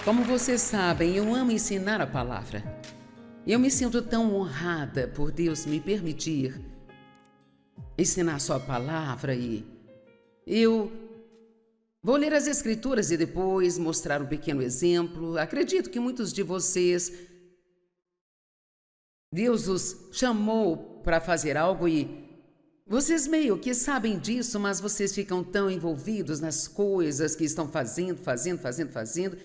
Como vocês sabem, eu amo ensinar a palavra. Eu me sinto tão honrada por Deus me permitir ensinar sua palavra e eu vou ler as Escrituras e depois mostrar um pequeno exemplo. Acredito que muitos de vocês, Deus os chamou para fazer algo e vocês meio que sabem disso, mas vocês ficam tão envolvidos nas coisas que estão fazendo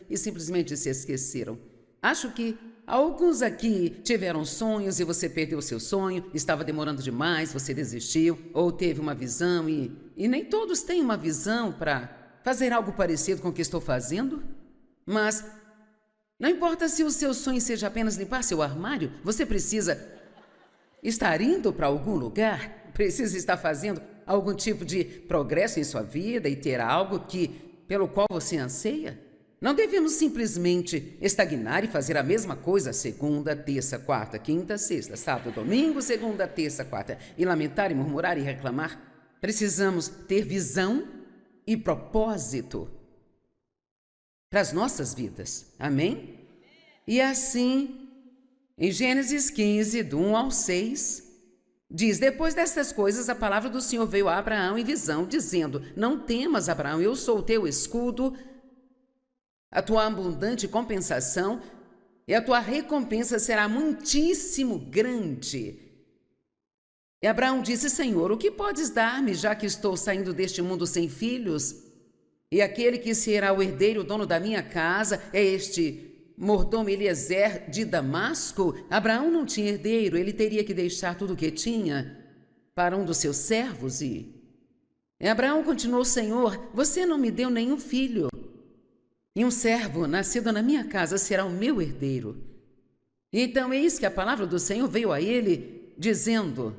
e simplesmente se esqueceram. Acho que alguns aqui tiveram sonhos e você perdeu o seu sonho, estava demorando demais, você desistiu, ou teve uma visão e nem todos têm uma visão para fazer algo parecido com o que estou fazendo. Mas não importa se o seu sonho seja apenas limpar seu armário, você precisa estar indo para algum lugar. Precisa estar fazendo algum tipo de progresso em sua vida e ter algo pelo qual você anseia? Não devemos simplesmente estagnar e fazer a mesma coisa segunda, terça, quarta, quinta, sexta, sábado, domingo, segunda, terça, quarta, e lamentar e murmurar e reclamar. Precisamos ter visão e propósito para as nossas vidas. Amém? E assim, em Gênesis 15, do 1 ao 6, diz: depois destas coisas, a palavra do Senhor veio a Abraão em visão, dizendo: não temas, Abraão, eu sou o teu escudo, a tua abundante compensação, e a tua recompensa será muitíssimo grande. E Abraão disse: Senhor, o que podes dar-me, já que estou saindo deste mundo sem filhos? E aquele que será o herdeiro, o dono da minha casa, é este mordomo Eliezer de Damasco? Abraão não tinha herdeiro, ele teria que deixar tudo o que tinha para um dos seus servos. E Abraão continuou: Senhor, você não me deu nenhum filho, e um servo nascido na minha casa será o meu herdeiro. E então eis que a palavra do Senhor veio a ele, dizendo: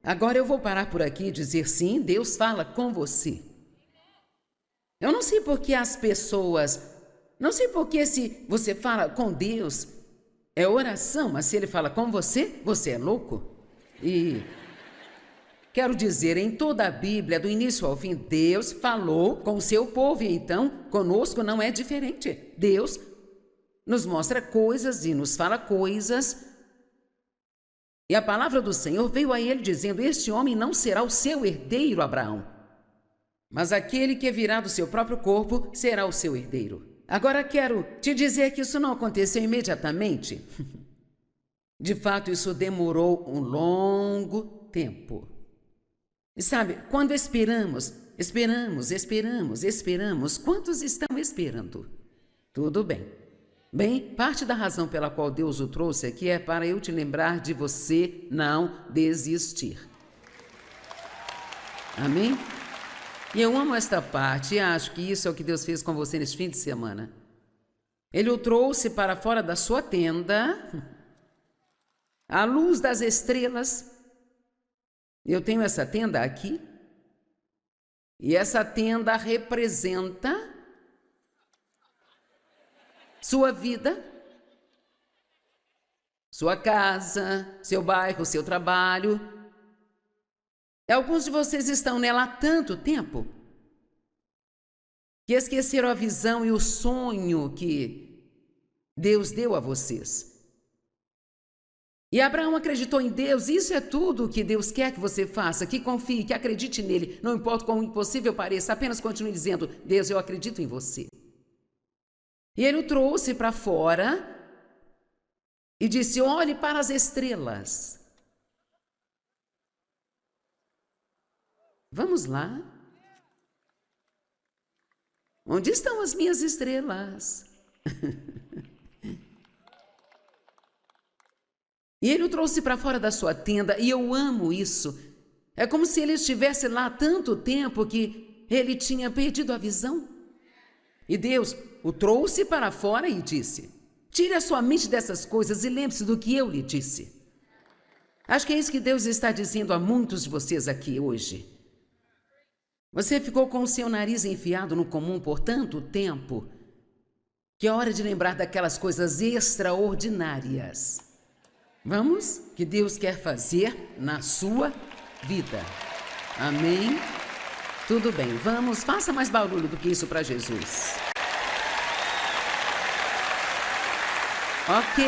agora eu vou parar por aqui e dizer: sim, Deus fala com você. Eu não sei por que as pessoas... Não sei por que se você fala com Deus é oração, mas se Ele fala com você, você é louco. E quero dizer, em toda a Bíblia, do início ao fim, Deus falou com o seu povo, e então conosco não é diferente. Deus nos mostra coisas e nos fala coisas. E a palavra do Senhor veio a ele dizendo: este homem não será o seu herdeiro, Abraão, mas aquele que virá do seu próprio corpo será o seu herdeiro. Agora quero te dizer que isso não aconteceu imediatamente. De fato, isso demorou um longo tempo. E sabe, quando esperamos, quantos estão esperando? Tudo bem. Bem, parte da razão pela qual Deus o trouxe aqui é para eu te lembrar de você não desistir. Amém? E eu amo esta parte e acho que isso é o que Deus fez com você neste fim de semana. Ele o trouxe para fora da sua tenda, à luz das estrelas. Eu tenho essa tenda aqui, e essa tenda representa sua vida, sua casa, seu bairro, seu trabalho. E alguns de vocês estão nela há tanto tempo que esqueceram a visão e o sonho que Deus deu a vocês. E Abraão acreditou em Deus. Isso é tudo o que Deus quer que você faça, que confie, que acredite nele. Não importa quão impossível pareça, apenas continue dizendo: Deus, eu acredito em você. E ele o trouxe para fora e disse: olhe para as estrelas. Vamos lá. Onde estão as minhas estrelas? E ele o trouxe para fora da sua tenda, e eu amo isso. É como se ele estivesse lá há tanto tempo que ele tinha perdido a visão. E Deus o trouxe para fora e disse: tire a sua mente dessas coisas e lembre-se do que eu lhe disse. Acho que é isso que Deus está dizendo a muitos de vocês aqui hoje. Você ficou com o seu nariz enfiado no comum por tanto tempo que é hora de lembrar daquelas coisas extraordinárias. Vamos? Que Deus quer fazer na sua vida. Amém? Tudo bem, vamos, faça mais barulho do que isso para Jesus. Ok.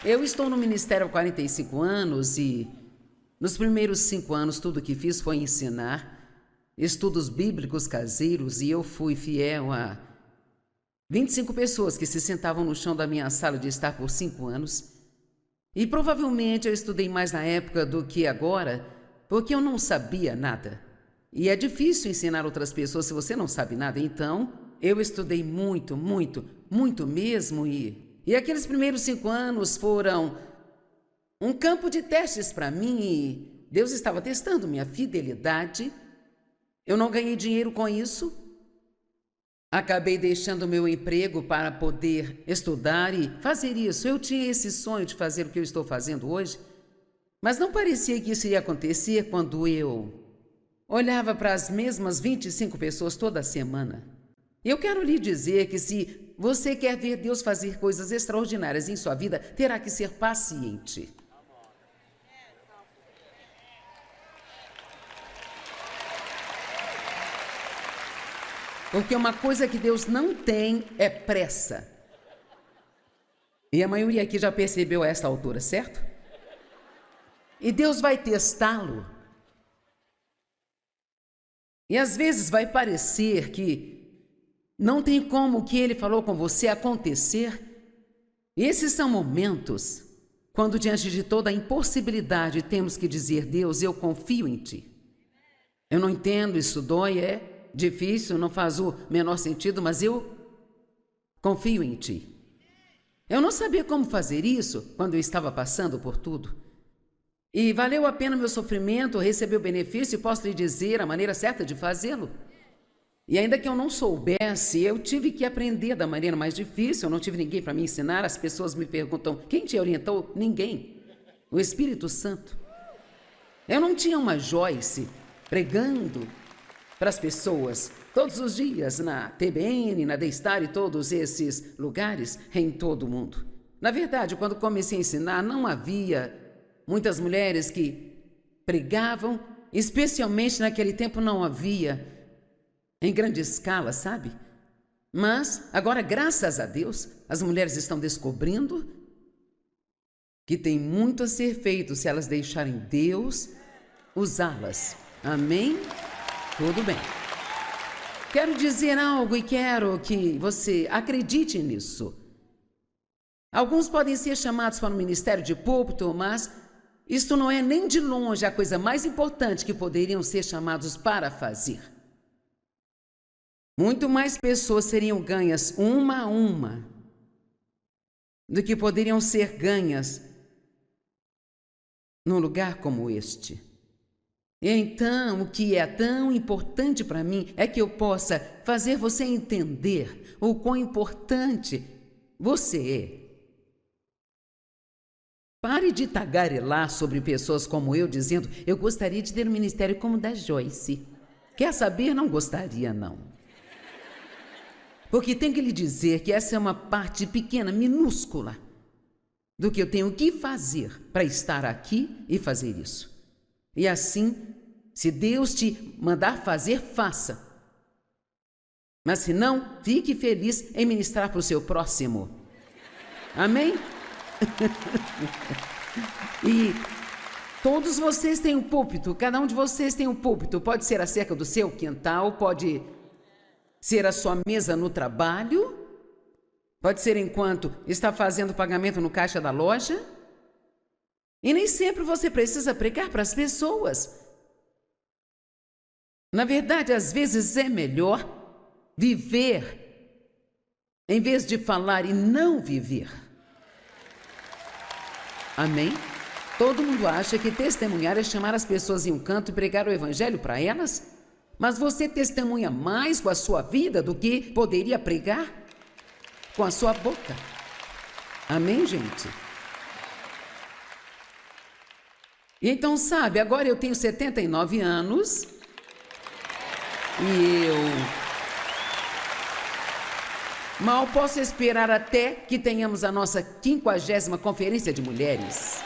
Eu estou no ministério há 45 anos e nos primeiros 5 anos tudo que fiz foi ensinar estudos bíblicos caseiros e eu fui fiel a 25 pessoas que se sentavam no chão da minha sala de estar por 5 anos. E provavelmente eu estudei mais na época do que agora, porque eu não sabia nada. E é difícil ensinar outras pessoas se você não sabe nada. Então, eu estudei muito, muito, muito mesmo. E aqueles primeiros 5 anos foram um campo de testes para mim. E Deus estava testando minha fidelidade. Eu não ganhei dinheiro com isso. Acabei deixando meu emprego para poder estudar e fazer isso. Eu tinha esse sonho de fazer o que eu estou fazendo hoje, mas não parecia que isso iria acontecer quando eu olhava para as mesmas 25 pessoas toda semana. Eu quero lhe dizer que se você quer ver Deus fazer coisas extraordinárias em sua vida, terá que ser paciente. Porque uma coisa que Deus não tem é pressa. E a maioria aqui já percebeu a esta altura, certo? E Deus vai testá-lo. E às vezes vai parecer que não tem como o que Ele falou com você acontecer. E esses são momentos quando, diante de toda a impossibilidade, temos que dizer: Deus, eu confio em Ti. Eu não entendo, isso dói, é difícil, não faz o menor sentido, mas eu confio em Ti. Eu não sabia como fazer isso quando eu estava passando por tudo. E valeu a pena meu sofrimento, receber o benefício e posso lhe dizer a maneira certa de fazê-lo. E ainda que eu não soubesse, eu tive que aprender da maneira mais difícil, eu não tive ninguém para me ensinar. As pessoas me perguntam: quem te orientou? Ninguém. O Espírito Santo. Eu não tinha uma Joyce pregando para as pessoas todos os dias na TBN, na Daystar e todos esses lugares em todo o mundo. Na verdade, quando comecei a ensinar, não havia muitas mulheres que pregavam, especialmente naquele tempo não havia em grande escala, sabe? Mas agora, graças a Deus, as mulheres estão descobrindo que tem muito a ser feito se elas deixarem Deus usá-las. Amém? Tudo bem. Quero dizer algo e quero que você acredite nisso. Alguns podem ser chamados para o ministério de púlpito, mas isto não é nem de longe a coisa mais importante que poderiam ser chamados para fazer. Muito mais pessoas seriam ganhas uma a uma do que poderiam ser ganhas num lugar como este. Então, o que é tão importante para mim é que eu possa fazer você entender o quão importante você é. Pare de tagarelar sobre pessoas como eu, dizendo: eu gostaria de ter um ministério como o da Joyce. Quer saber? Não gostaria, não. Porque tenho que lhe dizer que essa é uma parte pequena, minúscula, do que eu tenho que fazer para estar aqui e fazer isso. E assim, se Deus te mandar fazer, faça. Mas se não, fique feliz em ministrar para o seu próximo. Amém? E todos vocês têm um púlpito, cada um de vocês tem um púlpito. Pode ser acerca do seu quintal, pode ser a sua mesa no trabalho, pode ser enquanto está fazendo pagamento no caixa da loja. E nem sempre você precisa pregar para as pessoas. Na verdade, às vezes é melhor viver em vez de falar e não viver. Amém? Todo mundo acha que testemunhar é chamar as pessoas em um canto e pregar o evangelho para elas? Mas você testemunha mais com a sua vida do que poderia pregar com a sua boca. Amém, gente? E então, sabe, agora eu tenho 79 anos e eu mal posso esperar até que tenhamos a nossa 50ª conferência de mulheres.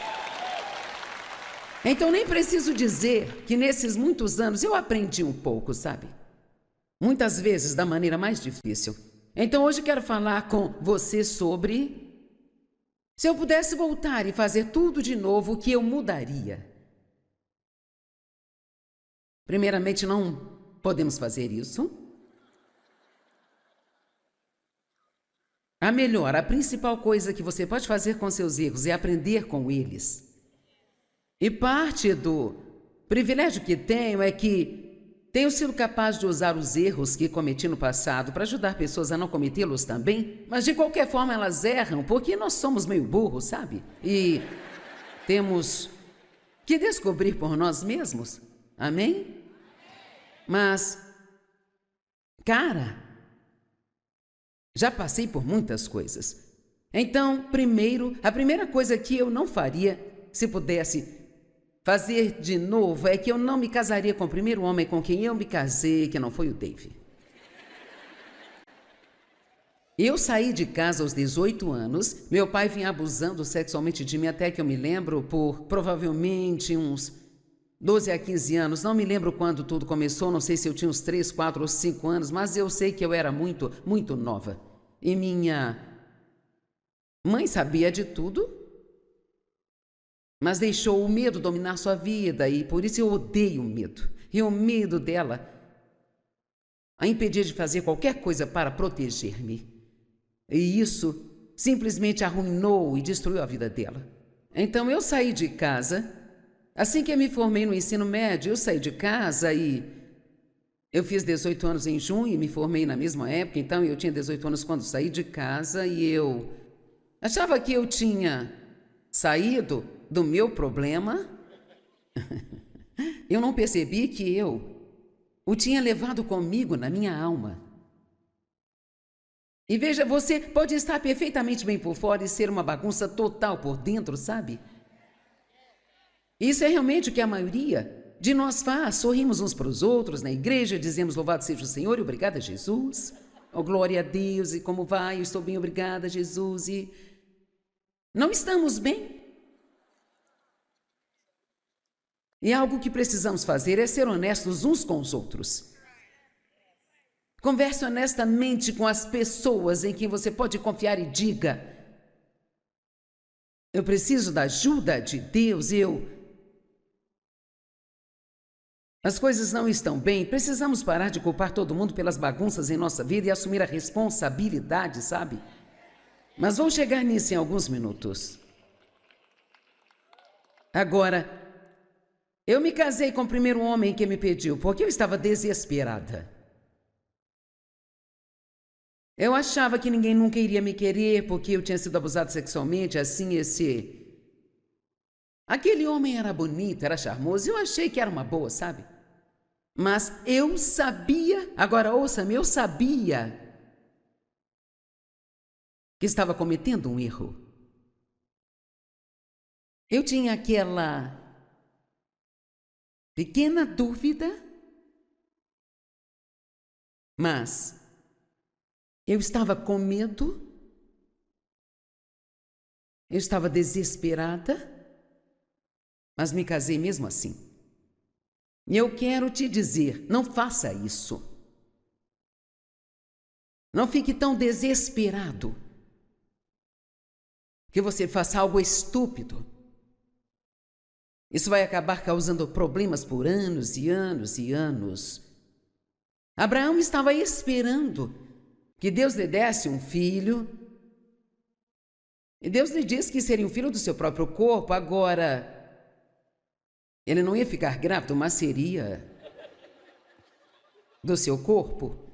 Então nem preciso dizer que nesses muitos anos eu aprendi um pouco, sabe? Muitas vezes da maneira mais difícil. Então hoje quero falar com você sobre: se eu pudesse voltar e fazer tudo de novo, o que eu mudaria? Primeiramente, não podemos fazer isso. A principal coisa que você pode fazer com seus erros é aprender com eles. E parte do privilégio que tenho é que tenho sido capaz de usar os erros que cometi no passado para ajudar pessoas a não cometê-los também, mas de qualquer forma elas erram, porque nós somos meio burros, sabe? E temos que descobrir por nós mesmos. Amém? Mas, cara, já passei por muitas coisas. Então, a primeira coisa que eu não faria, se pudesse fazer de novo, é que eu não me casaria com o primeiro homem com quem eu me casei, que não foi o Dave. Eu saí de casa aos 18 anos, meu pai vinha abusando sexualmente de mim até que eu me lembro por provavelmente uns 12 a 15 anos, não me lembro quando tudo começou, não sei se eu tinha uns 3, 4 ou 5 anos, mas eu sei que eu era muito, muito nova. E minha mãe sabia de tudo, mas deixou o medo dominar sua vida e por isso eu odeio o medo. E o medo dela a impedia de fazer qualquer coisa para proteger-me. E isso simplesmente arruinou e destruiu a vida dela. Então eu saí de casa. Assim que eu me formei no ensino médio, eu saí de casa e eu fiz 18 anos em junho e me formei na mesma época, então eu tinha 18 anos quando saí de casa e eu achava que eu tinha saído do meu problema. Eu não percebi que eu o tinha levado comigo na minha alma. E veja, você pode estar perfeitamente bem por fora e ser uma bagunça total por dentro, sabe? Isso é realmente o que a maioria de nós faz. Sorrimos uns para os outros na igreja, dizemos louvado seja o Senhor e obrigada, Jesus. Oh, glória a Deus, e como vai? Eu estou bem, obrigada, Jesus. E não estamos bem. E algo que precisamos fazer é ser honestos uns com os outros. Converse honestamente com as pessoas em quem você pode confiar e diga: eu preciso da ajuda de Deus, as coisas não estão bem, precisamos parar de culpar todo mundo pelas bagunças em nossa vida e assumir a responsabilidade, sabe? Mas vou chegar nisso em alguns minutos. Agora, eu me casei com o primeiro homem que me pediu, porque eu estava desesperada. Eu achava que ninguém nunca iria me querer, porque eu tinha sido abusada sexualmente, assim, aquele homem era bonito, era charmoso, eu achei que era uma boa, sabe? Mas eu sabia, agora ouça-me, eu sabia que estava cometendo um erro. Eu tinha aquela pequena dúvida, mas eu estava com medo, eu estava desesperada, mas me casei mesmo assim. E eu quero te dizer, não faça isso. Não fique tão desesperado que você faça algo estúpido. Isso vai acabar causando problemas por anos e anos e anos. Abraão estava esperando que Deus lhe desse um filho. E Deus lhe disse que seria um filho do seu próprio corpo. Agora, ele não ia ficar grávido, mas seria do seu corpo.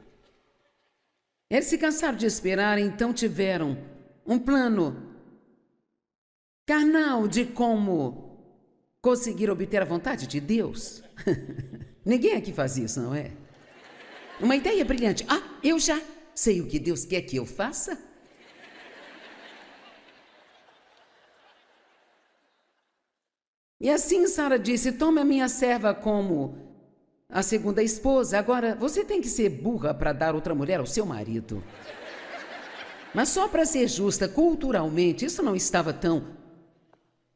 Eles se cansaram de esperar, então tiveram um plano carnal de como conseguir obter a vontade de Deus. Ninguém aqui faz isso, não é? Uma ideia brilhante. Ah, eu já sei o que Deus quer que eu faça. E assim Sara disse: tome a minha serva como a segunda esposa. Agora, você tem que ser burra para dar outra mulher ao seu marido. Mas só para ser justa, culturalmente, isso não estava tão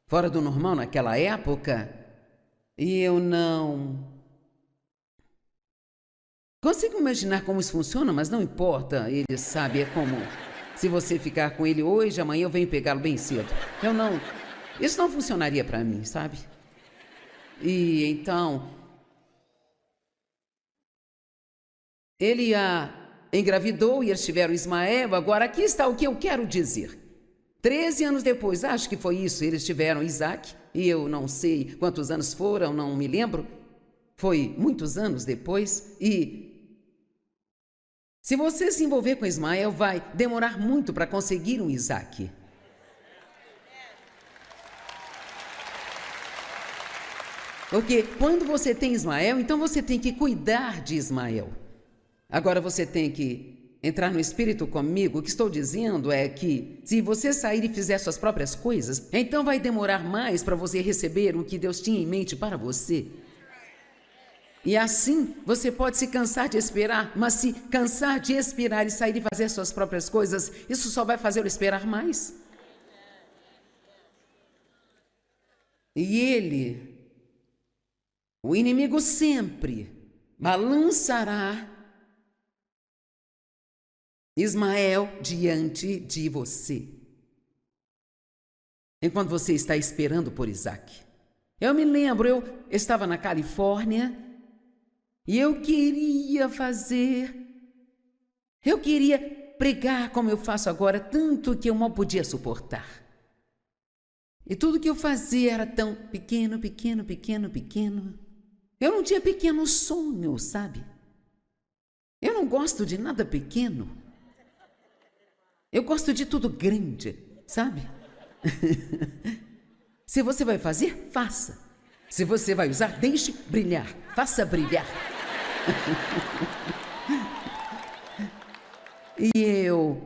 fora do normal naquela época. E eu não Consigo imaginar como isso funciona, mas não importa, ele sabe, é como se você ficar com ele hoje, amanhã eu venho pegá-lo bem cedo. Isso não funcionaria para mim, sabe? E então, ele a engravidou e eles tiveram Ismael. Agora, aqui está o que eu quero dizer. 13 anos depois, acho que foi isso, eles tiveram Isaac, e eu não sei quantos anos foram, não me lembro. Foi muitos anos depois, e se você se envolver com Ismael, vai demorar muito para conseguir um Isaac. Porque quando você tem Ismael, então você tem que cuidar de Ismael. Agora você tem que entrar no espírito comigo. O que estou dizendo é que se você sair e fizer suas próprias coisas, então vai demorar mais para você receber o que Deus tinha em mente para você. E assim, você pode se cansar de esperar, mas se cansar de esperar e sair e fazer suas próprias coisas, isso só vai fazer eu esperar mais. E o inimigo sempre balançará Ismael diante de você, enquanto você está esperando por Isaac. Eu me lembro, eu estava na Califórnia, e eu queria pregar como eu faço agora, tanto que eu mal podia suportar. E tudo que eu fazia era tão pequeno. Eu não tinha pequenos sonhos, sabe? Eu não gosto de nada pequeno. Eu gosto de tudo grande, sabe? Se você vai fazer, faça. Se você vai usar, deixe brilhar. Faça brilhar. E eu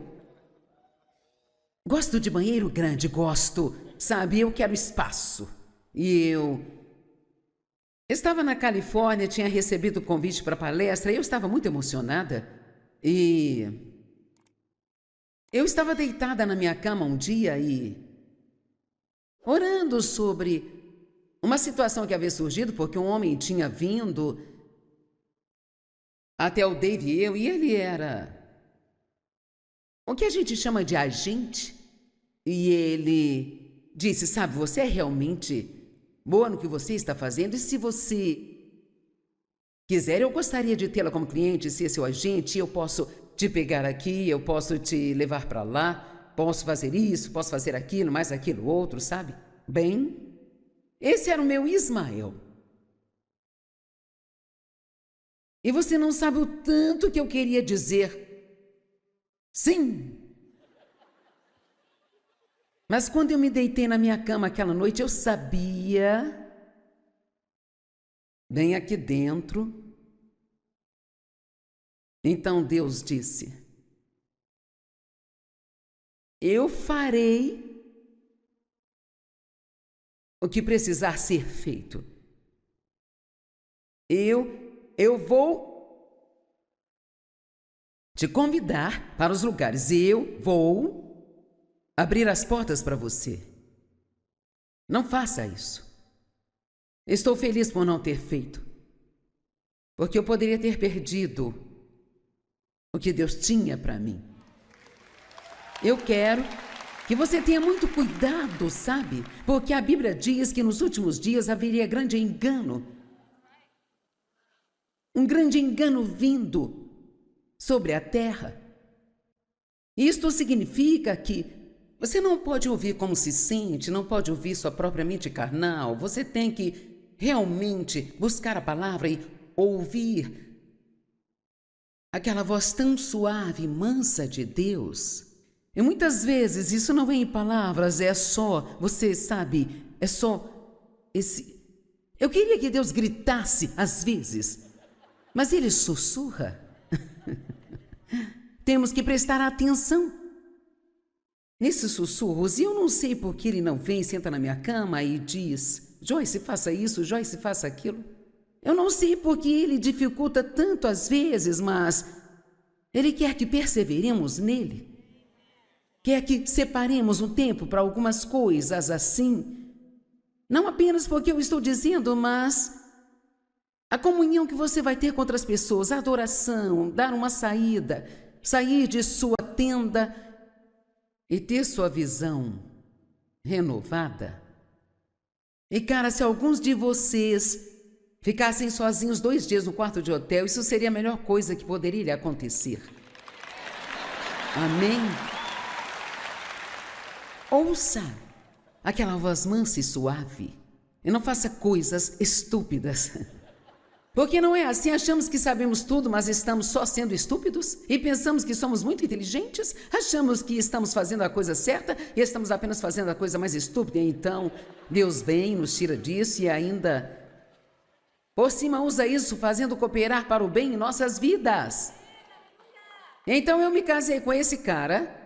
gosto de banheiro grande, gosto, sabe? Eu quero espaço. E eu estava na Califórnia, tinha recebido o convite para palestra, e eu estava muito emocionada. E eu estava deitada na minha cama um dia e orando sobre uma situação que havia surgido, porque um homem tinha vindo até o Dave e eu, e ele era o que a gente chama de agente. E ele disse, sabe, você é realmente boa no que você está fazendo, e se você quiser, eu gostaria de tê-la como cliente, ser seu agente, eu posso te pegar aqui, eu posso te levar para lá, posso fazer isso, posso fazer aquilo, mais aquilo outro, sabe? Bem, esse era o meu Ismael. E você não sabe o tanto que eu queria dizer sim. Mas quando eu me deitei na minha cama aquela noite, eu sabia, bem aqui dentro. Então Deus disse, eu farei o que precisar ser feito. Eu vou te convidar para os lugares. Eu vou abrir as portas para você. Não faça isso. Estou feliz por não ter feito, porque eu poderia ter perdido o que Deus tinha para mim. Eu quero que você tenha muito cuidado, sabe? Porque a Bíblia diz que nos últimos dias haveria grande engano. Um grande engano vindo sobre a terra. Isto significa que você não pode ouvir como se sente, não pode ouvir sua própria mente carnal. Você tem que realmente buscar a palavra e ouvir aquela voz tão suave e mansa de Deus. E muitas vezes isso não vem em palavras, é só, você sabe, é só esse... Eu queria que Deus gritasse às vezes, mas Ele sussurra. Temos que prestar atenção nesses sussurros. E eu não sei por que Ele não vem, senta na minha cama e diz, Joyce, faça isso, Joyce, faça aquilo. Eu não sei por que Ele dificulta tanto às vezes, mas Ele quer que perseveremos nele. Quer que separemos um tempo para algumas coisas assim. Não apenas porque eu estou dizendo, mas a comunhão que você vai ter com outras pessoas, a adoração, dar uma saída, sair de sua tenda e ter sua visão renovada. E cara, se alguns de vocês ficassem sozinhos 2 dias no quarto de hotel, isso seria a melhor coisa que poderia lhe acontecer. Amém? Ouça aquela voz mansa e suave e não faça coisas estúpidas. Porque não é assim, achamos que sabemos tudo, mas estamos só sendo estúpidos e pensamos que somos muito inteligentes, achamos que estamos fazendo a coisa certa e estamos apenas fazendo a coisa mais estúpida. E então Deus vem, nos tira disso e ainda por cima usa isso fazendo cooperar para o bem em nossas vidas. Então eu me casei com esse cara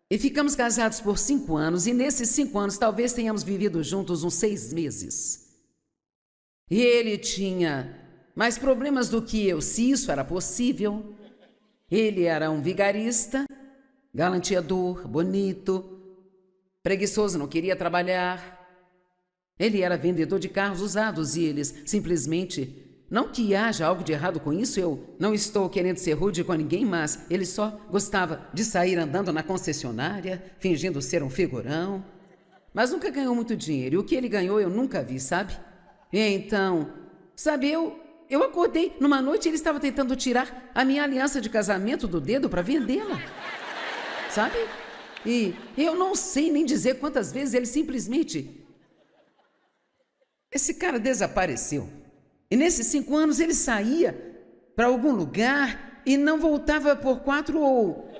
e ficamos casados por 5 anos e nesses 5 anos talvez tenhamos vivido juntos uns 6 meses. E ele tinha mais problemas do que eu, se isso era possível. Ele era um vigarista, galanteador, bonito, preguiçoso, não queria trabalhar. Ele era vendedor de carros usados e eles simplesmente... Não que haja algo de errado com isso, eu não estou querendo ser rude com ninguém, mas ele só gostava de sair andando na concessionária, fingindo ser um figurão. Mas nunca ganhou muito dinheiro, e o que ele ganhou eu nunca vi, sabe? E então, sabe, eu acordei numa noite e ele estava tentando tirar a minha aliança de casamento do dedo para vendê-la, sabe? E eu não sei nem dizer quantas vezes ele simplesmente... Esse cara desapareceu. E nesses 5 anos ele saía para algum lugar e não voltava por 4 ou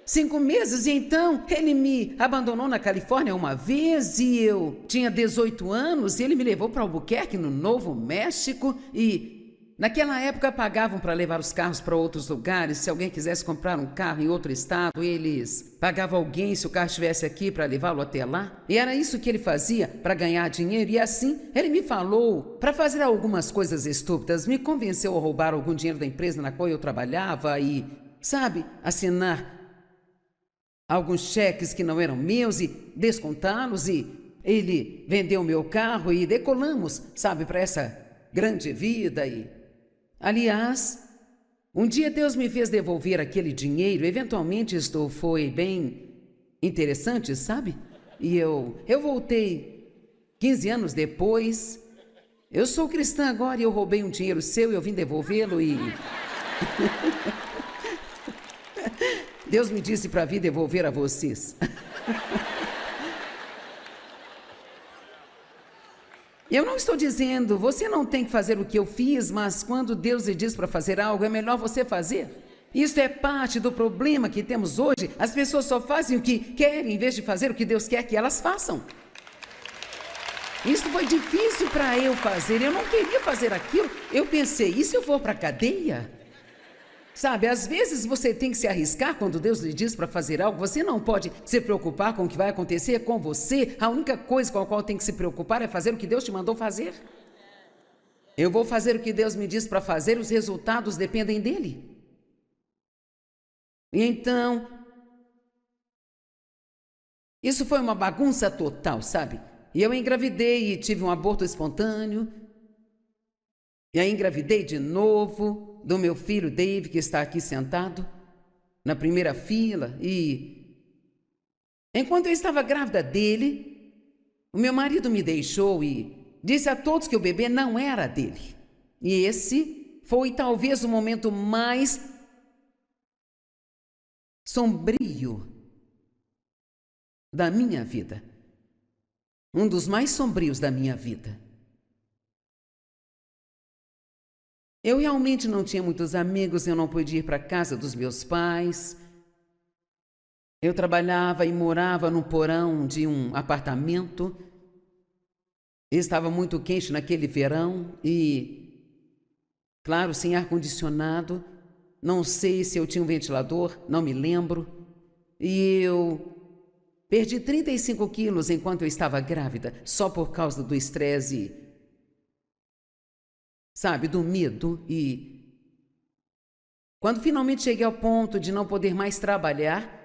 5 meses. E então ele me abandonou na Califórnia uma vez e eu tinha 18 anos e ele me levou para Albuquerque, no Novo México. E naquela época pagavam para levar os carros para outros lugares. Se alguém quisesse comprar um carro em outro estado, eles pagavam alguém se o carro estivesse aqui para levá-lo até lá. E era isso que ele fazia para ganhar dinheiro. E assim ele me falou para fazer algumas coisas estúpidas. Me convenceu a roubar algum dinheiro da empresa na qual eu trabalhava e, sabe, assinar alguns cheques que não eram meus e descontá-los. E ele vendeu o meu carro e decolamos, sabe, para essa grande vida. E aliás, um dia Deus me fez devolver aquele dinheiro. Eventualmente isto foi bem interessante, sabe? E eu voltei 15 anos depois. Eu sou cristã agora e eu roubei um dinheiro seu e eu vim devolvê-lo e... Deus me disse para vir devolver a vocês. Eu não estou dizendo, você não tem que fazer o que eu fiz, mas quando Deus lhe diz para fazer algo, é melhor você fazer. Isso é parte do problema que temos hoje. As pessoas só fazem o que querem, em vez de fazer o que Deus quer que elas façam. Isso foi difícil para eu fazer, eu não queria fazer aquilo. Eu pensei, e se eu for para a cadeia? Sabe, às vezes você tem que se arriscar quando Deus lhe diz para fazer algo. Você não pode se preocupar com o que vai acontecer com você. A única coisa com a qual tem que se preocupar é fazer o que Deus te mandou fazer. Eu vou fazer o que Deus me diz para fazer, os resultados dependem dele. E então, isso foi uma bagunça total, sabe? E eu engravidei e tive um aborto espontâneo. E aí engravidei de novo do meu filho Dave, que está aqui sentado na primeira fila. E enquanto eu estava grávida dele, o meu marido me deixou e disse a todos que o bebê não era dele. E esse foi talvez o momento mais sombrio da minha vida. Um dos mais sombrios da minha vida. Eu realmente não tinha muitos amigos, eu não podia ir para a casa dos meus pais. Eu trabalhava e morava no porão de um apartamento. Estava muito quente naquele verão e, claro, sem ar-condicionado. Não sei se eu tinha um ventilador, não me lembro. E eu perdi 35 quilos enquanto eu estava grávida, só por causa do estresse, sabe, do medo. E quando finalmente cheguei ao ponto de não poder mais trabalhar,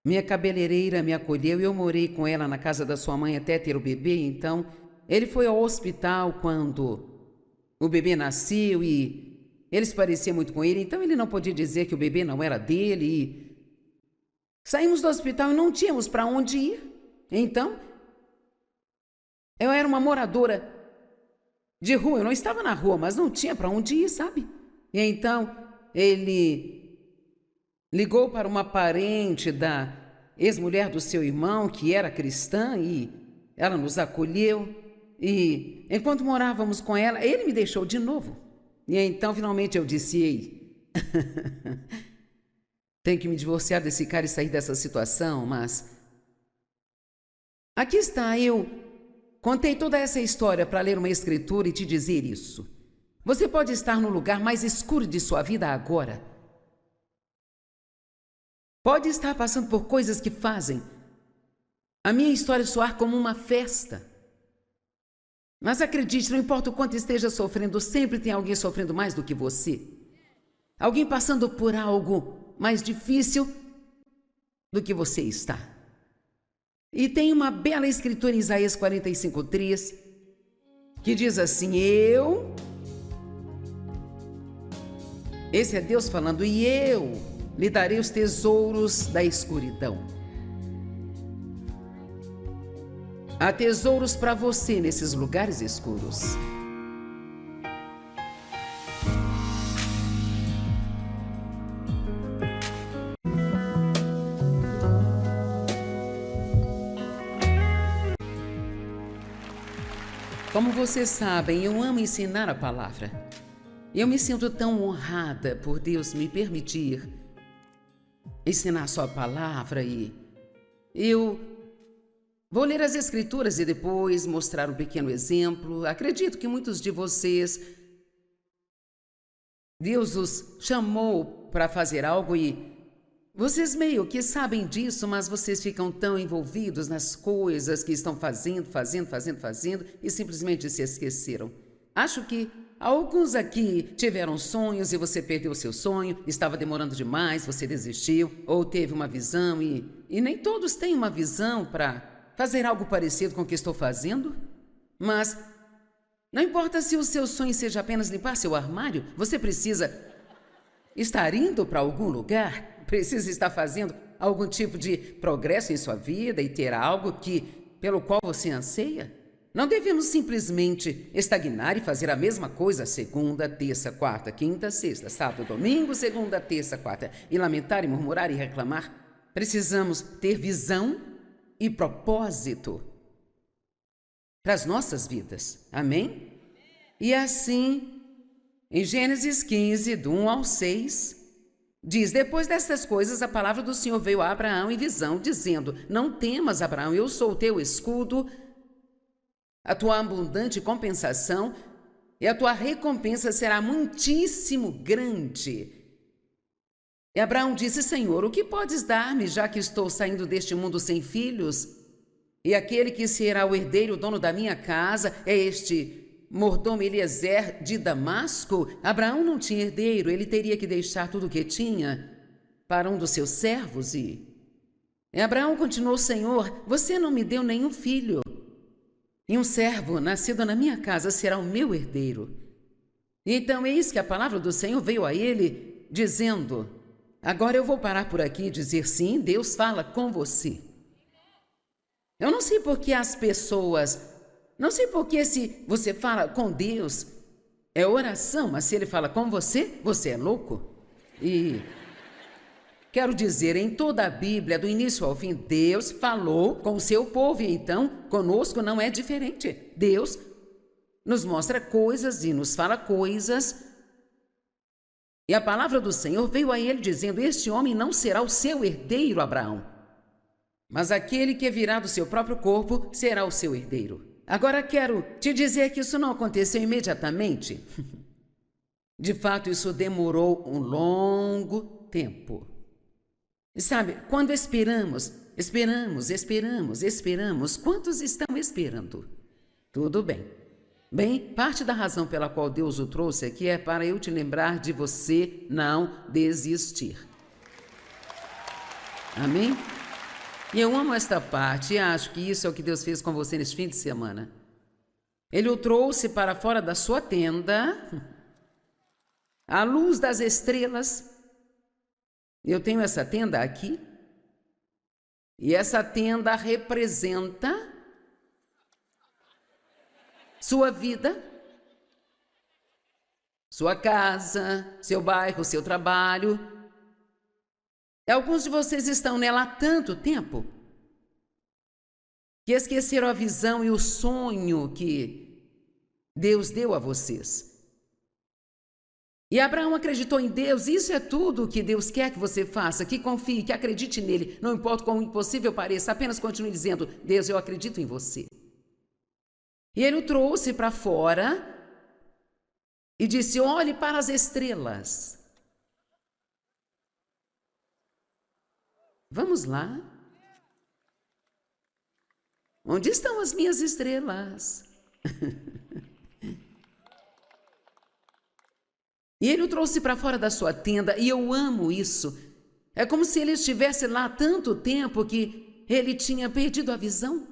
minha cabeleireira me acolheu e eu morei com ela na casa da sua mãe até ter o bebê. Então, ele foi ao hospital quando o bebê nasceu e ele se parecia muito com ele, então ele não podia dizer que o bebê não era dele. E saímos do hospital e não tínhamos para onde ir. Então, eu era uma moradora de rua, eu não estava na rua, mas não tinha para onde ir, sabe? E então ele ligou para uma parente da ex-mulher do seu irmão, que era cristã, e ela nos acolheu. E enquanto morávamos com ela, ele me deixou de novo. E então finalmente eu disse: ei, tenho que me divorciar desse cara e sair dessa situação, mas aqui está, eu contei toda essa história para ler uma escritura e te dizer isso. Você pode estar no lugar mais escuro de sua vida agora. Pode estar passando por coisas que fazem a minha história soar como uma festa. Mas acredite, não importa o quanto esteja sofrendo, sempre tem alguém sofrendo mais do que você. Alguém passando por algo mais difícil do que você está. E tem uma bela escritura em Isaías 45:3 que diz assim: esse é Deus falando, e eu lhe darei os tesouros da escuridão. Há tesouros para você nesses lugares escuros. Como vocês sabem, eu amo ensinar a palavra. Eu me sinto tão honrada por Deus me permitir ensinar sua palavra, e eu vou ler as escrituras e depois mostrar um pequeno exemplo. Acredito que muitos de vocês, Deus os chamou para fazer algo e vocês meio que sabem disso, mas vocês ficam tão envolvidos nas coisas que estão fazendo e simplesmente se esqueceram. Acho que alguns aqui tiveram sonhos e você perdeu o seu sonho, estava demorando demais, você desistiu, ou teve uma visão e nem todos têm uma visão para fazer algo parecido com o que estou fazendo. Mas não importa se o seu sonho seja apenas limpar seu armário, você precisa estar indo para algum lugar, precisa estar fazendo algum tipo de progresso em sua vida e ter algo pelo qual você anseia. Não devemos simplesmente estagnar e fazer a mesma coisa segunda, terça, quarta, quinta, sexta, sábado, domingo, segunda, terça, quarta, e lamentar e murmurar e reclamar. Precisamos ter visão e propósito para as nossas vidas. Amém? E assim, em Gênesis 15, do 1 ao 6, diz: depois destas coisas, a palavra do Senhor veio a Abraão em visão, dizendo: não temas, Abraão, eu sou o teu escudo, a tua abundante compensação, e a tua recompensa será muitíssimo grande. E Abraão disse: Senhor, o que podes dar-me, já que estou saindo deste mundo sem filhos? E aquele que será o herdeiro, o dono da minha casa, é este mordomo Eliezer de Damasco? Abraão não tinha herdeiro, ele teria que deixar tudo o que tinha para um dos seus servos. E Abraão continuou: Senhor, você não me deu nenhum filho, e um servo nascido na minha casa será o meu herdeiro. E então eis que a palavra do Senhor veio a ele, dizendo: agora eu vou parar por aqui e dizer: sim, Deus fala com você. Eu não sei por que as pessoas, não sei por que se você fala com Deus é oração, mas se Ele fala com você, você é louco. E quero dizer, em toda a Bíblia, do início ao fim, Deus falou com o seu povo, e então conosco não é diferente. Deus nos mostra coisas e nos fala coisas. E a palavra do Senhor veio a ele dizendo: este homem não será o seu herdeiro, Abraão, mas aquele que virá do seu próprio corpo será o seu herdeiro. Agora quero te dizer que isso não aconteceu imediatamente. De fato, isso demorou um longo tempo. E sabe, quando esperamos, quantos estão esperando? Tudo bem. Bem, parte da razão pela qual Deus o trouxe aqui é para eu te lembrar de você não desistir. Amém? E eu amo esta parte e acho que isso é o que Deus fez com você neste fim de semana. Ele o trouxe para fora da sua tenda, à luz das estrelas. Eu tenho essa tenda aqui, e essa tenda representa sua vida, sua casa, seu bairro, seu trabalho. E alguns de vocês estão nela há tanto tempo que esqueceram a visão e o sonho que Deus deu a vocês. E Abraão acreditou em Deus. Isso é tudo o que Deus quer que você faça, que confie, que acredite nele. Não importa quão impossível pareça, apenas continue dizendo: Deus, eu acredito em você. E ele o trouxe para fora e disse: olhe para as estrelas. Vamos lá. Onde estão as minhas estrelas? E ele o trouxe para fora da sua tenda, e eu amo isso. É como se ele estivesse lá há tanto tempo que ele tinha perdido a visão.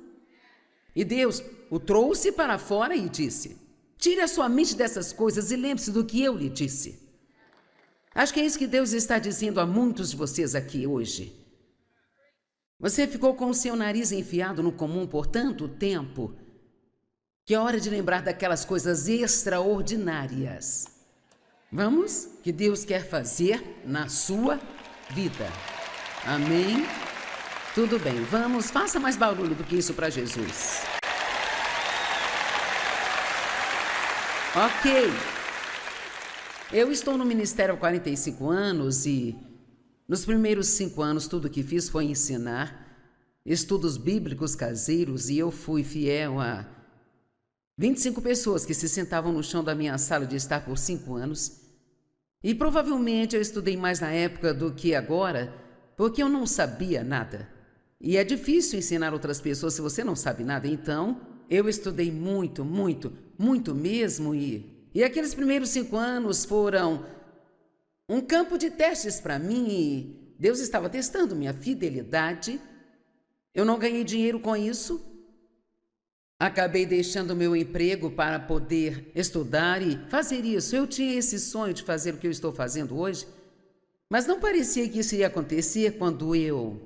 E Deus o trouxe para fora e disse: tire a sua mente dessas coisas e lembre-se do que eu lhe disse. Acho que é isso que Deus está dizendo a muitos de vocês aqui hoje. Você ficou com o seu nariz enfiado no comum por tanto tempo que é hora de lembrar daquelas coisas extraordinárias. Vamos? Que Deus quer fazer na sua vida. Amém? Tudo bem, vamos, faça mais barulho do que isso para Jesus. Ok. Eu estou no ministério há 45 anos e nos primeiros 5 anos tudo que fiz foi ensinar estudos bíblicos caseiros, e eu fui fiel a 25 pessoas que se sentavam no chão da minha sala de estar por 5 anos. E provavelmente eu estudei mais na época do que agora, porque eu não sabia nada. E é difícil ensinar outras pessoas se você não sabe nada. Então, eu estudei muito, muito, muito mesmo. E aqueles primeiros 5 anos foram um campo de testes para mim. E Deus estava testando minha fidelidade. Eu não ganhei dinheiro com isso. Acabei deixando meu emprego para poder estudar e fazer isso. Eu tinha esse sonho de fazer o que eu estou fazendo hoje, mas não parecia que isso iria acontecer quando eu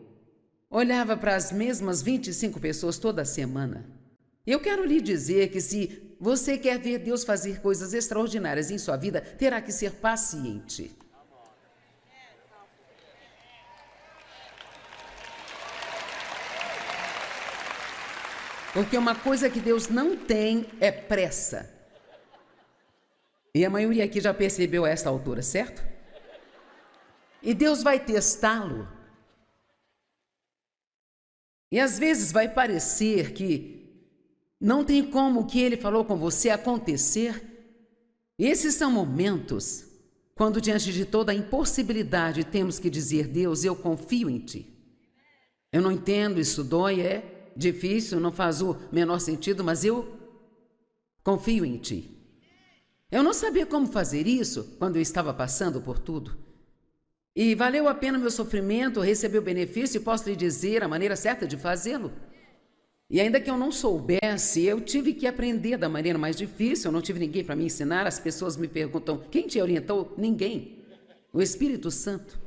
olhava para as mesmas 25 pessoas toda semana. Eu quero lhe dizer que se você quer ver Deus fazer coisas extraordinárias em sua vida, terá que ser paciente. Porque uma coisa que Deus não tem é pressa. E a maioria aqui já percebeu a esta altura, certo? E Deus vai testá-lo. E às vezes vai parecer que não tem como o que ele falou com você acontecer. E esses são momentos quando, diante de toda a impossibilidade, temos que dizer: Deus, eu confio em ti. Eu não entendo, isso dói, é difícil, não faz o menor sentido, mas eu confio em ti. Eu não sabia como fazer isso quando eu estava passando por tudo. E valeu a pena meu sofrimento, recebi o benefício e posso lhe dizer a maneira certa de fazê-lo. E ainda que eu não soubesse, eu tive que aprender da maneira mais difícil, eu não tive ninguém para me ensinar. As pessoas me perguntam: quem te orientou? Ninguém. O Espírito Santo.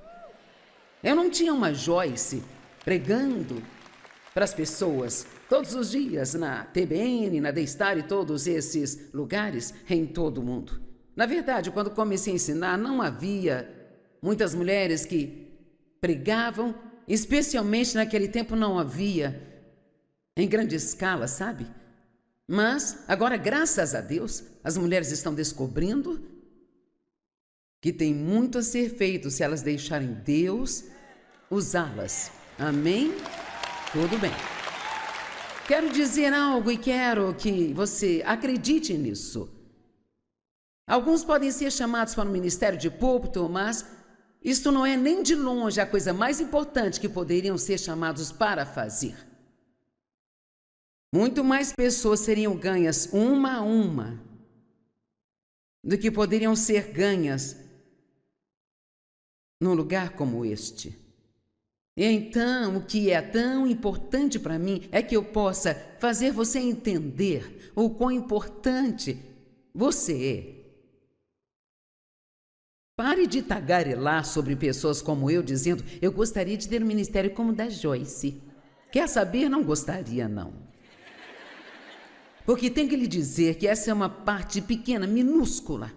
Eu não tinha uma Joyce pregando para as pessoas todos os dias na TBN, na Daystar e todos esses lugares em todo o mundo. Na verdade, quando comecei a ensinar, não havia muitas mulheres que pregavam, especialmente naquele tempo não havia em grande escala, sabe? Mas agora, graças a Deus, as mulheres estão descobrindo que tem muito a ser feito se elas deixarem Deus usá-las. Amém? Tudo bem. Quero dizer algo e quero que você acredite nisso. Alguns podem ser chamados para o ministério de púlpito, mas isto não é nem de longe a coisa mais importante que poderiam ser chamados para fazer. Muito mais pessoas seriam ganhas uma a uma do que poderiam ser ganhas num lugar como este. E então, o que é tão importante para mim é que eu possa fazer você entender o quão importante você é. Pare de tagarelar sobre pessoas como eu, dizendo: eu gostaria de ter um ministério como o da Joyce. Quer saber? Não gostaria, não. Porque tenho que lhe dizer que essa é uma parte pequena, minúscula,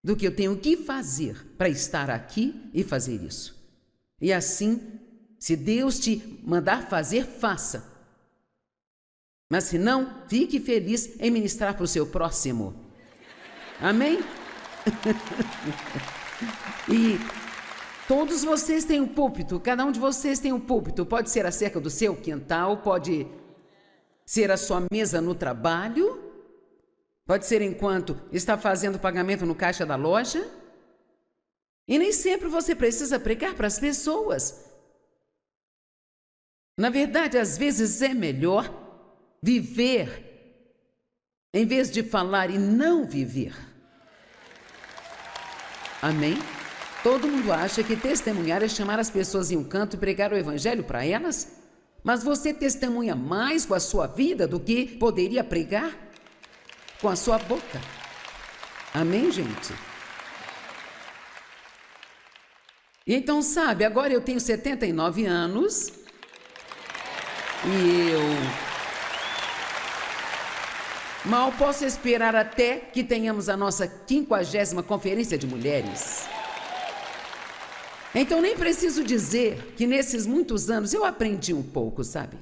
do que eu tenho que fazer para estar aqui e fazer isso. E assim, se Deus te mandar fazer, faça. Mas se não, fique feliz em ministrar para o seu próximo. Amém? E todos vocês têm um púlpito, cada um de vocês tem um púlpito. Pode ser acerca do seu quintal, pode ser a sua mesa no trabalho, pode ser enquanto está fazendo pagamento no caixa da loja. E nem sempre você precisa pregar para as pessoas. Na verdade, às vezes é melhor viver em vez de falar e não viver. Amém? Todo mundo acha que testemunhar é chamar as pessoas em um canto e pregar o evangelho para elas? Mas você testemunha mais com a sua vida do que poderia pregar com a sua boca. Amém, gente? E então, sabe, agora eu tenho 79 anos e eu mal posso esperar até que tenhamos a nossa 50ª conferência de mulheres. Então nem preciso dizer que nesses muitos anos eu aprendi um pouco, sabe?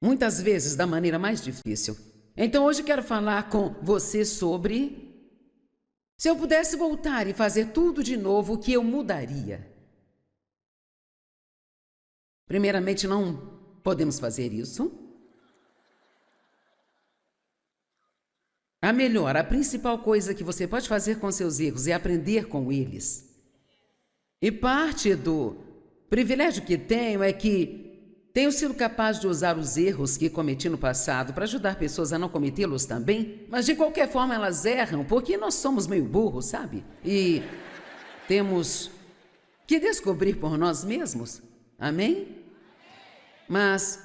Muitas vezes da maneira mais difícil. Então hoje quero falar com você sobre se eu pudesse voltar e fazer tudo de novo, o que eu mudaria. Primeiramente, não podemos fazer isso. A principal coisa que você pode fazer com seus erros é aprender com eles. E parte do privilégio que tenho é que tenho sido capaz de usar os erros que cometi no passado para ajudar pessoas a não cometê-los também, mas de qualquer forma elas erram, porque nós somos meio burros, sabe? E temos que descobrir por nós mesmos. Amém? Mas,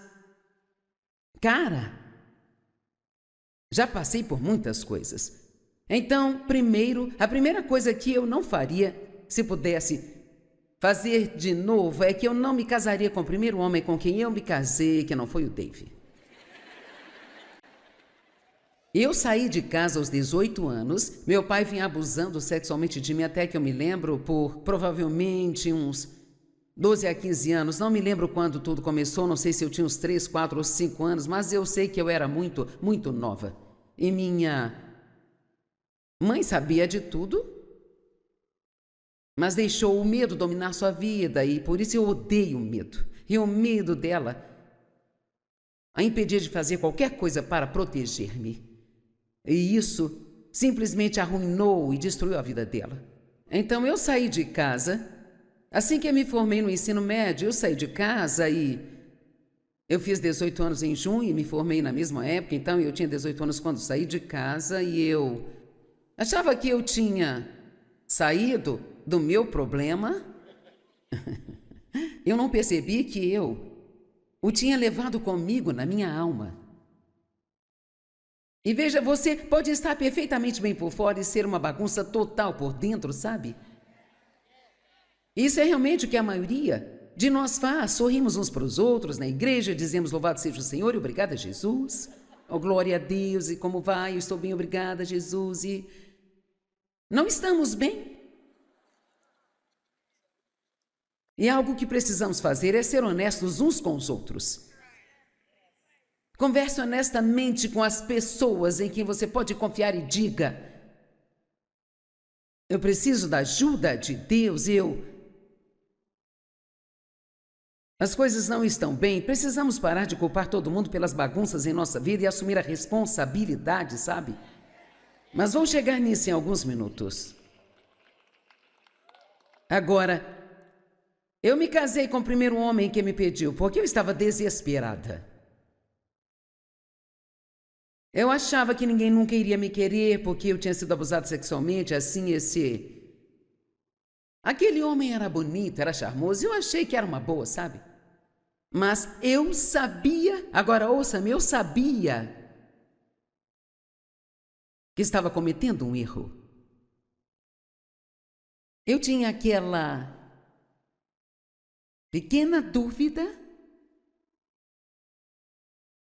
cara, já passei por muitas coisas. Então, a primeira coisa que eu não faria, se pudesse fazer de novo, é que eu não me casaria com o primeiro homem com quem eu me casei, que não foi o Dave. Eu saí de casa aos 18 anos, meu pai vinha abusando sexualmente de mim até que eu me lembro por provavelmente uns 12 a 15 anos, não me lembro quando tudo começou, não sei se eu tinha uns 3, 4 ou 5 anos, mas eu sei que eu era muito, muito nova. E minha mãe sabia de tudo, mas deixou o medo dominar sua vida e por isso eu odeio o medo. E o medo dela a impedia de fazer qualquer coisa para proteger-me. E isso simplesmente arruinou e destruiu a vida dela. Então eu saí de casa. Assim que eu me formei no ensino médio, eu saí de casa e eu fiz 18 anos em junho e me formei na mesma época, então eu tinha 18 anos quando saí de casa e eu achava que eu tinha saído do meu problema. Eu não percebi que eu o tinha levado comigo na minha alma. E veja, você pode estar perfeitamente bem por fora e ser uma bagunça total por dentro, sabe? Isso é realmente o que a maioria de nós faz. Sorrimos uns para os outros na igreja, dizemos louvado seja o Senhor e obrigada, Jesus. Oh, glória a Deus, e como vai? Eu estou bem, obrigada, Jesus. E não estamos bem. E algo que precisamos fazer é ser honestos uns com os outros. Converse honestamente com as pessoas em quem você pode confiar e diga: eu preciso da ajuda de Deus, as coisas não estão bem, precisamos parar de culpar todo mundo pelas bagunças em nossa vida e assumir a responsabilidade, sabe? Mas vou chegar nisso em alguns minutos. Agora, eu me casei com o primeiro homem que me pediu, porque eu estava desesperada. Eu achava que ninguém nunca iria me querer, porque eu tinha sido abusada sexualmente, assim, esse Aquele homem era bonito, era charmoso, eu achei que era uma boa, sabe? Mas eu sabia, agora ouça-me, eu sabia que estava cometendo um erro. Eu tinha aquela pequena dúvida,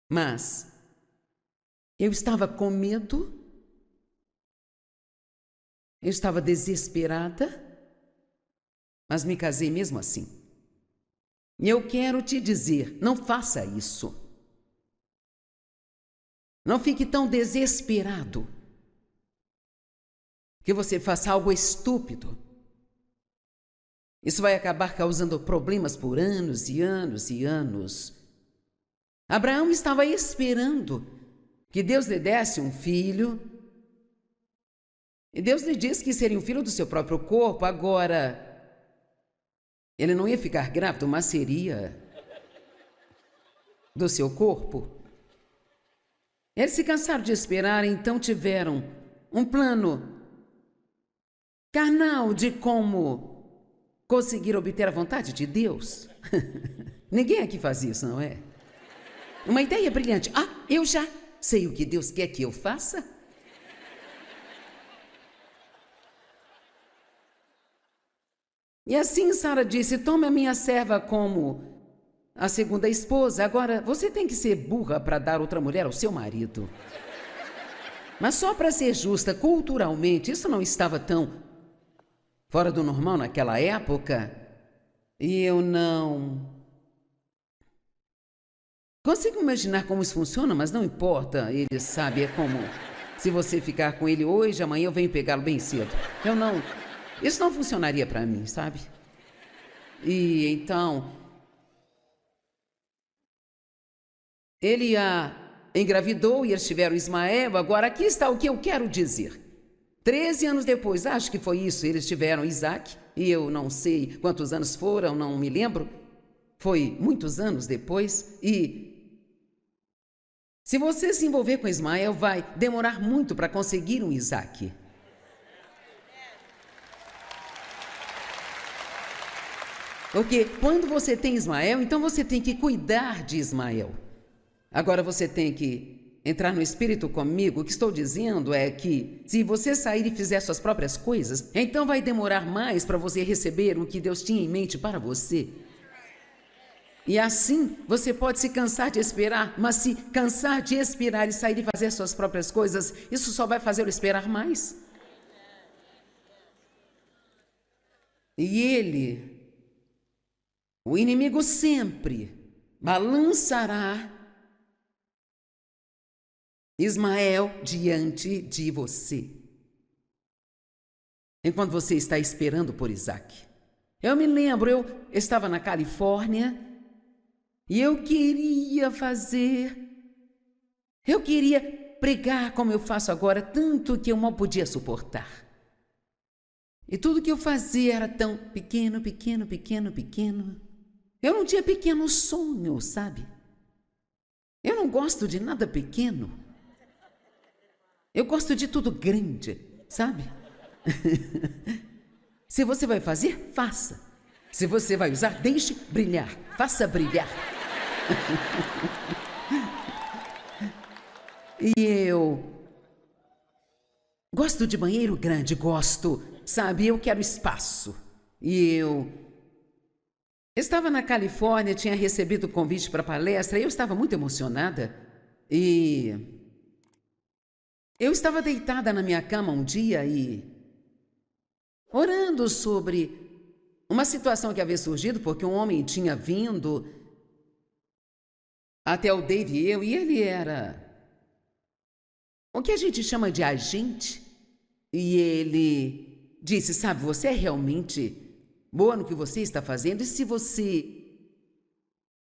mas eu estava com medo, eu estava desesperada, mas me casei mesmo assim. E eu quero te dizer, não faça isso. Não fique tão desesperado que você faça algo estúpido. Isso vai acabar causando problemas por anos e anos e anos. Abraão estava esperando que Deus lhe desse um filho. E Deus lhe disse que seria um filho do seu próprio corpo. Agora, ele não ia ficar grávido, mas seria do seu corpo. Eles se cansaram de esperar, então tiveram um plano carnal de como conseguir obter a vontade de Deus. Ninguém aqui faz isso, não é? Uma ideia brilhante. Ah, eu já sei o que Deus quer que eu faça. E assim Sara disse: tome a minha serva como a segunda esposa. Agora, você tem que ser burra para dar outra mulher ao seu marido. Mas só para ser justa, culturalmente, isso não estava tão fora do normal naquela época. E eu não consigo imaginar como isso funciona, mas não importa. Ele sabe, é como se você ficar com ele hoje, amanhã eu venho pegá-lo bem cedo. Eu não... Isso não funcionaria para mim, sabe? E então, ele a engravidou e eles tiveram Ismael. Agora, aqui está o que eu quero dizer. 13 anos depois, acho que foi isso, eles tiveram Isaac, e eu não sei quantos anos foram, não me lembro. Foi muitos anos depois, e se você se envolver com Ismael, vai demorar muito para conseguir um Isaac. Porque quando você tem Ismael, então você tem que cuidar de Ismael. Agora você tem que entrar no espírito comigo. O que estou dizendo é que se você sair e fizer suas próprias coisas, então vai demorar mais para você receber o que Deus tinha em mente para você. E assim você pode se cansar de esperar, mas se cansar de esperar e sair e fazer suas próprias coisas, isso só vai fazê-lo esperar mais. E o inimigo sempre balançará Ismael diante de você, enquanto você está esperando por Isaac. Eu me lembro, eu estava na Califórnia e eu queria pregar como eu faço agora, tanto que eu mal podia suportar. E tudo que eu fazia era tão pequeno. Eu não tinha pequenos sonhos, sabe? Eu não gosto de nada pequeno. Eu gosto de tudo grande, sabe? Se você vai fazer, faça. Se você vai usar, deixe brilhar. Faça brilhar. E eu gosto de banheiro grande, gosto, sabe? Eu quero espaço. E eu estava na Califórnia, tinha recebido o convite para palestra, e eu estava muito emocionada. E eu estava deitada na minha cama um dia e orando sobre uma situação que havia surgido, porque um homem tinha vindo até o Dave e eu, e ele era o que a gente chama de agente. E ele disse: sabe, você é realmente boa no que você está fazendo, e se você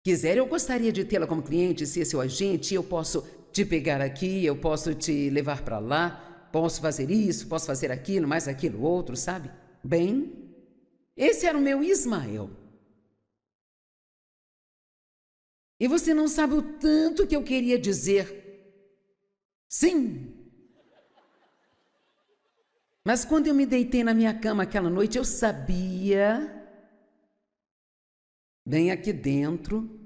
quiser, eu gostaria de tê-la como cliente, ser seu agente, eu posso te pegar aqui, eu posso te levar para lá, posso fazer isso, posso fazer aquilo, mais aquilo outro, sabe? Bem, esse era o meu Ismael. E você não sabe o tanto que eu queria dizer sim. Mas quando eu me deitei na minha cama aquela noite, eu sabia, bem aqui dentro.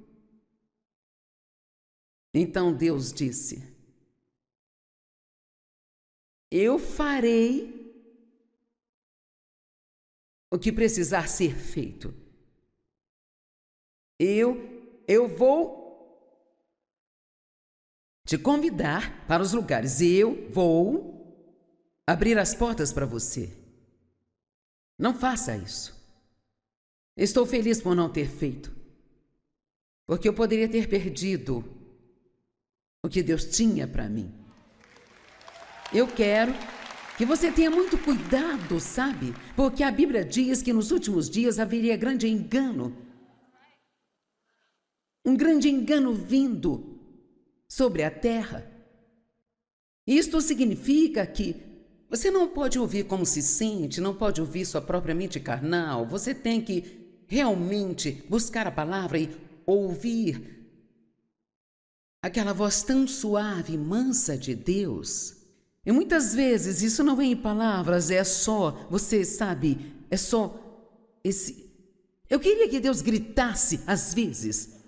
Então Deus disse: eu farei o que precisar ser feito. Eu vou te convidar para os lugares. Eu vou abrir as portas para você. Não faça isso. Estou feliz por não ter feito, porque eu poderia ter perdido o que Deus tinha para mim. Eu quero que você tenha muito cuidado, sabe? Porque a Bíblia diz que nos últimos dias haveria grande engano. Um grande engano vindo sobre a terra. Isto significa que você não pode ouvir como se sente, não pode ouvir sua própria mente carnal. Você tem que realmente buscar a palavra e ouvir aquela voz tão suave e mansa de Deus. E muitas vezes isso não vem em palavras, é só, você sabe, é só esse... Eu queria que Deus gritasse às vezes,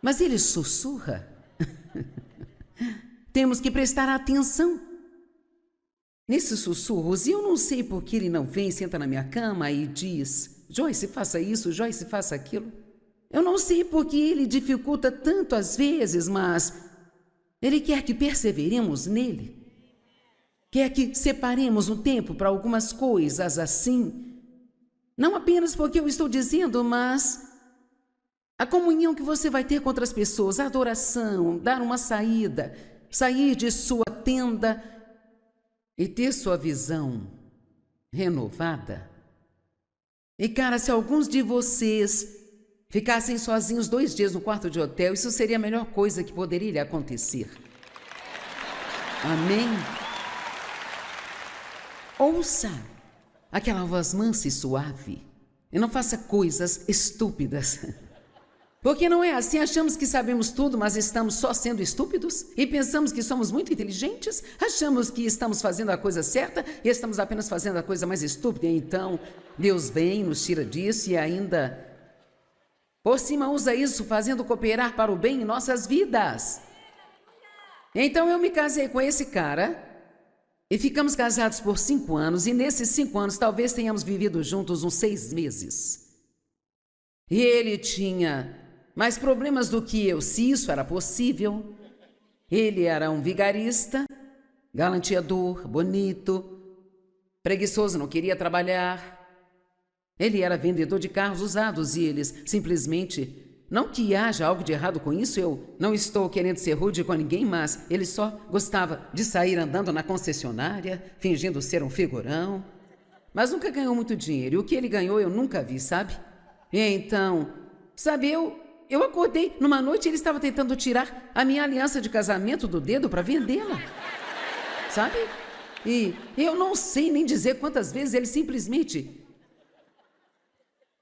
mas Ele sussurra. Temos que prestar atenção nesses sussurros. E eu não sei por que Ele não vem, senta na minha cama e diz: Joyce, faça isso, Joyce, faça aquilo. Eu não sei por que Ele dificulta tanto às vezes, mas Ele quer que perseveremos nele. Quer que separemos um tempo para algumas coisas assim. Não apenas porque eu estou dizendo, mas a comunhão que você vai ter com outras pessoas, a adoração, dar uma saída, sair de sua tenda e ter sua visão renovada. E cara, se alguns de vocês ficassem sozinhos 2 dias no quarto de hotel, isso seria a melhor coisa que poderia lhe acontecer. Amém? Ouça aquela voz mansa e suave e não faça coisas estúpidas. Porque não é assim, achamos que sabemos tudo, mas estamos só sendo estúpidos e pensamos que somos muito inteligentes, achamos que estamos fazendo a coisa certa e estamos apenas fazendo a coisa mais estúpida. E então Deus vem, nos tira disso e ainda por cima usa isso fazendo cooperar para o bem em nossas vidas. Então eu me casei com esse cara e ficamos casados por 5 anos, e nesses 5 anos talvez tenhamos vivido juntos uns 6 meses. E ele tinha mais problemas do que eu, se isso era possível. Ele era um vigarista, galanteador, bonito, preguiçoso, não queria trabalhar. Ele era vendedor de carros usados e eles simplesmente... Não que haja algo de errado com isso, eu não estou querendo ser rude com ninguém, mas ele só gostava de sair andando na concessionária, fingindo ser um figurão. Mas nunca ganhou muito dinheiro, e o que ele ganhou eu nunca vi, sabe? E então, sabe, eu acordei numa noite e ele estava tentando tirar a minha aliança de casamento do dedo para vendê-la, sabe? E eu não sei nem dizer quantas vezes ele simplesmente...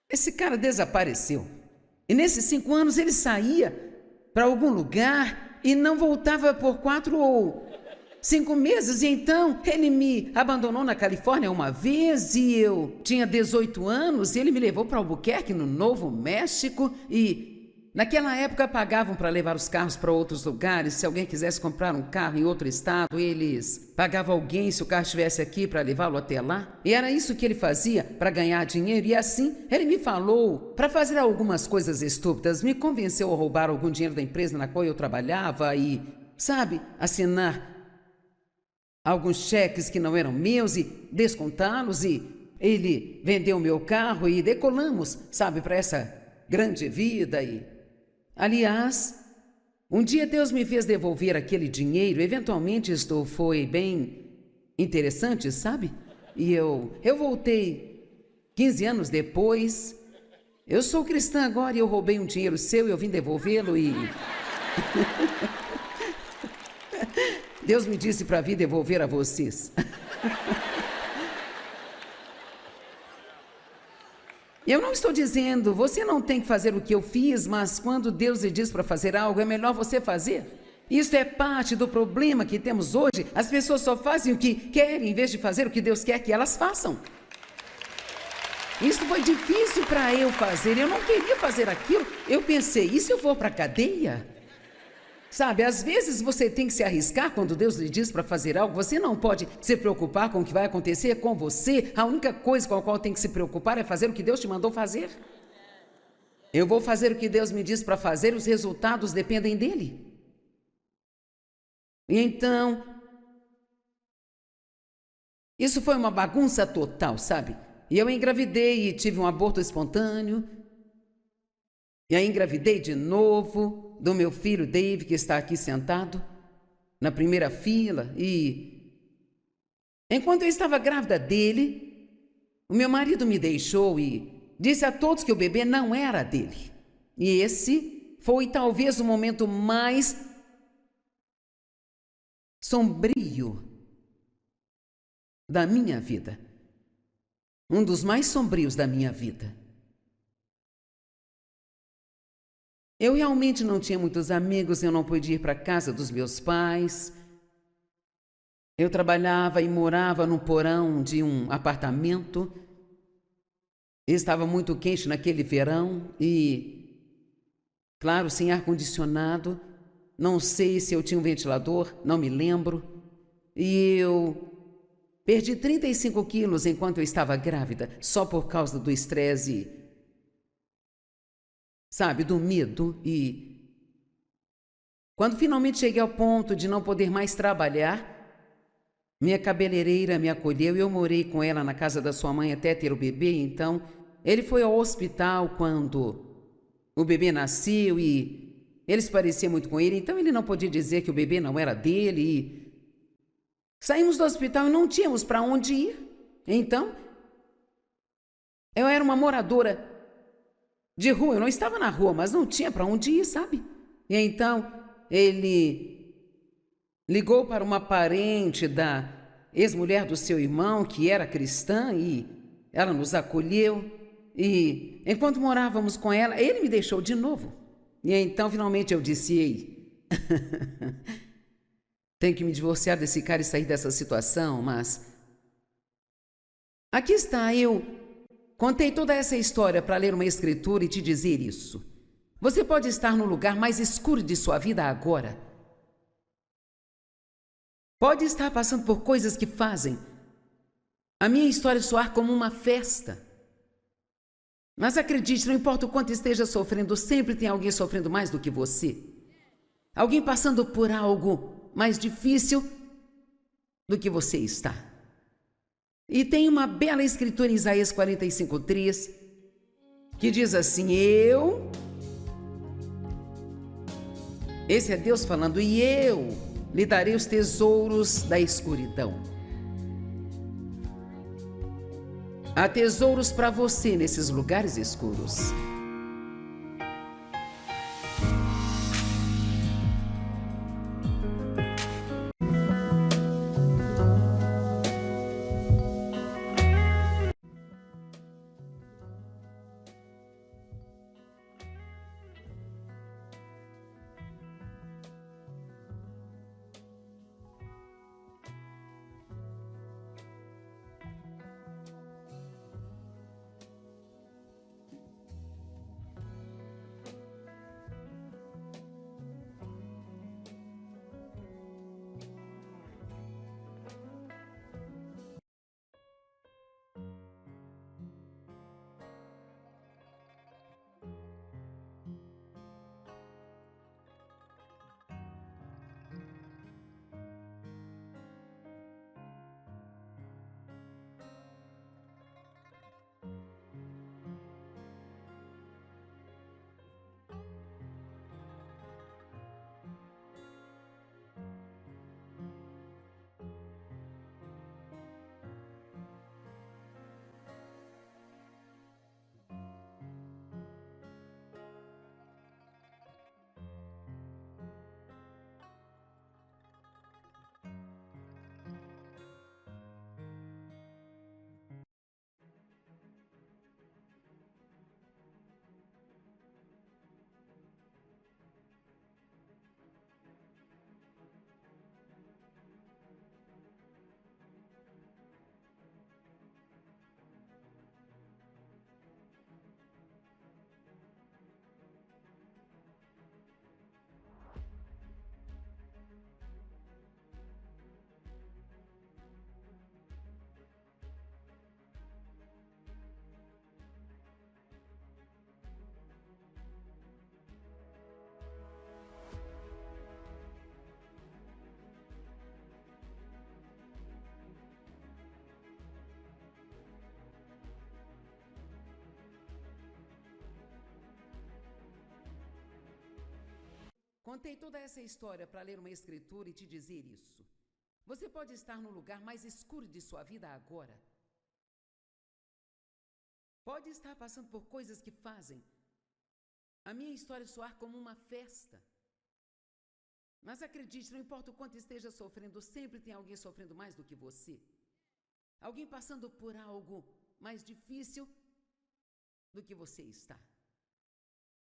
Esse cara desapareceu. E nesses 5 anos ele saía para algum lugar e não voltava por 4 ou 5 meses. E então ele me abandonou na Califórnia uma vez e eu tinha 18 anos e ele me levou para Albuquerque, no Novo México. E naquela época pagavam para levar os carros para outros lugares. Se alguém quisesse comprar um carro em outro estado, eles pagavam alguém se o carro estivesse aqui para levá-lo até lá. E era isso que ele fazia para ganhar dinheiro. E assim ele me falou para fazer algumas coisas estúpidas. Me convenceu a roubar algum dinheiro da empresa na qual eu trabalhava e, sabe, assinar alguns cheques que não eram meus e descontá-los. E ele vendeu o meu carro e decolamos, sabe, para essa grande vida. E aliás, um dia Deus me fez devolver aquele dinheiro. Eventualmente isto foi bem interessante, sabe? E eu voltei 15 anos depois. Eu sou cristã agora e eu roubei um dinheiro seu e eu vim devolvê-lo e... Deus me disse para vir devolver a vocês. Eu não estou dizendo, você não tem que fazer o que eu fiz, mas quando Deus lhe diz para fazer algo, é melhor você fazer. Isso é parte do problema que temos hoje. As pessoas só fazem o que querem, em vez de fazer o que Deus quer que elas façam. Isso foi difícil para eu fazer. Eu não queria fazer aquilo. Eu pensei, e se eu for para a cadeia? Sabe, às vezes você tem que se arriscar quando Deus lhe diz para fazer algo. Você não pode se preocupar com o que vai acontecer com você. A única coisa com a qual tem que se preocupar é fazer o que Deus te mandou fazer. Eu vou fazer o que Deus me diz para fazer, os resultados dependem dele. E então, isso foi uma bagunça total, sabe? E eu engravidei e tive um aborto espontâneo. E aí engravidei de novo do meu filho Dave, que está aqui sentado na primeira fila. E enquanto eu estava grávida dele, o meu marido me deixou e disse a todos que o bebê não era dele. E esse foi talvez o momento mais sombrio da minha vida. Um dos mais sombrios da minha vida. Eu realmente não tinha muitos amigos, eu não podia ir para a casa dos meus pais. Eu trabalhava e morava no porão de um apartamento. Estava muito quente naquele verão e, claro, sem ar-condicionado. Não sei se eu tinha um ventilador, não me lembro. E eu perdi 35 quilos enquanto eu estava grávida, só por causa do estresse, sabe, do medo. E quando finalmente cheguei ao ponto de não poder mais trabalhar, minha cabeleireira me acolheu e eu morei com ela na casa da sua mãe até ter o bebê. Então, ele foi ao hospital quando o bebê nasceu e ele se parecia muito com ele, então ele não podia dizer que o bebê não era dele. E saímos do hospital e não tínhamos para onde ir. Então, eu era uma moradora de rua, eu não estava na rua, mas não tinha para onde ir, sabe? E então, ele ligou para uma parente da ex-mulher do seu irmão, que era cristã, e ela nos acolheu. E enquanto morávamos com ela, ele me deixou de novo. E então, finalmente, eu disse, ei, tenho que me divorciar desse cara e sair dessa situação, mas aqui está, eu contei toda essa história para ler uma escritura e te dizer isso. Você pode estar no lugar mais escuro de sua vida agora. Pode estar passando por coisas que fazem a minha história soar como uma festa. Mas acredite, não importa o quanto esteja sofrendo, sempre tem alguém sofrendo mais do que você. Alguém passando por algo mais difícil do que você está. E tem uma bela escritura em Isaías 45:3 que diz assim, esse é Deus falando, e eu lhe darei os tesouros da escuridão. Há tesouros para você nesses lugares escuros. Contei toda essa história para ler uma escritura e te dizer isso. Você pode estar no lugar mais escuro de sua vida agora. Pode estar passando por coisas que fazem a minha história soar como uma festa. Mas acredite, não importa o quanto esteja sofrendo, sempre tem alguém sofrendo mais do que você. Alguém passando por algo mais difícil do que você está.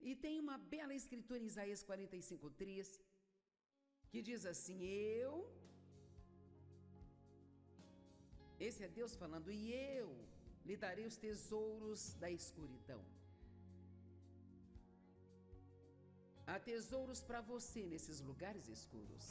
E tem uma bela escritura em Isaías 45:3, que diz assim: esse é Deus falando, e eu lhe darei os tesouros da escuridão. Há tesouros para você nesses lugares escuros.